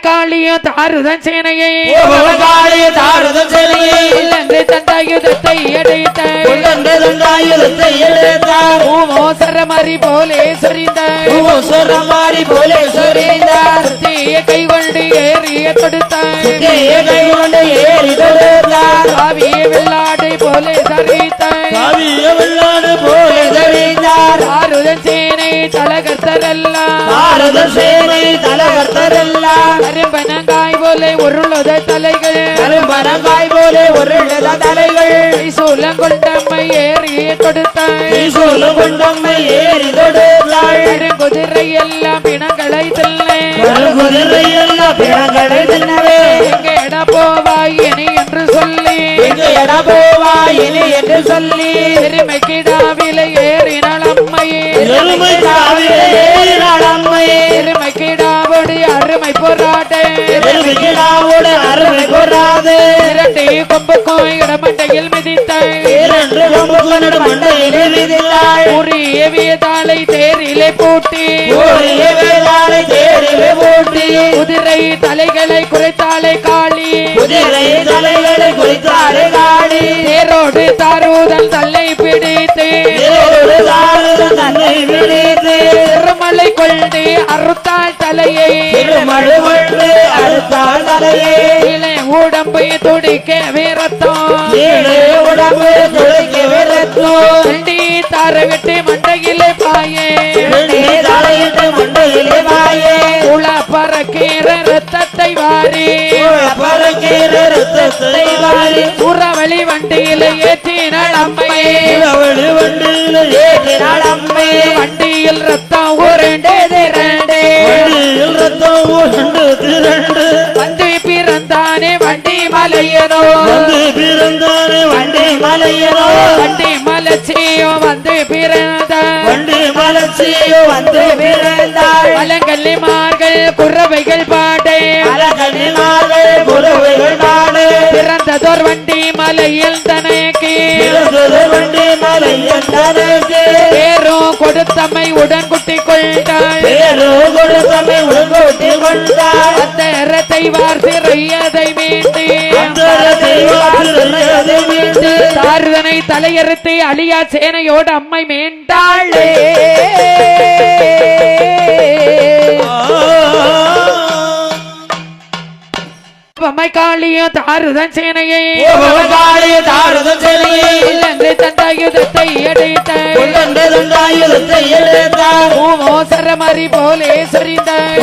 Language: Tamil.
காளியும் தாருதன் சேனையை தண்டாயுதத்தை எடுத்தார் மோசரமாரி போலே சொரிந்தார் கை கொண்டு ஏறிய தொடுத்தார் காவிய வெள்ளாடை போலே சரித்தார் தாருதன் சேனை தலகர்த்தரெல்லாம் கரும்பனங்காய் போலே உருளுத தலைகள் சூலம் கொண்டம்மை ஏறி கொடுத்தாய் குதிரை எல்லாம் பிணங்களை எங்கட போவாய் இனி என்று சொல்லி எருமைக்கிடாவிலை ஏறினாள் அம்மையே எருமைக்கிடாவோடு அருமை போராட்டே இரண்டு கொம்புக்கும் இடமண்டையில் மிதித்தாய் உரிய வேதாளை தேரிலே பூட்டி குதிரை தலைகளை குறைத்தாலே காளி தேரோடு தாரூதன் தன்னை பிடித்து திருமலை கொண்டு அறுத்தாள் தலையை உடம்பை துடிக்க வீரத்தம் தாரவிட்டு மண்டையிலே பாயே உள பறக்கிற ரத்தத்தை வாரி உறவழி வண்டியில ஏற்றினாள் அம்மையே வண்டியில் ரத்தம் வந்து பிறந்தானே வண்டி மலையனோ வண்டி மலச்சியோ வந்து பிறந்தாள் அலங்கல்லிமார்கள் குறவைகள் பாடு பிறந்ததோர் வண்டி மலையில் தனக்கு பேரும் கொடுத்தமை உடன் குட்டி கொண்டாள் அந்த இரத்தை வார்த்தையதை மீண்டு தாருதனை தலையறுத்து அழியா சேனையோடு அம்மை மீண்டாளே காளியும் தாருதன் சேனையை தண்டாயுதத்தை எடுத்தார் மோசரமாரி போலே சொரிந்தார்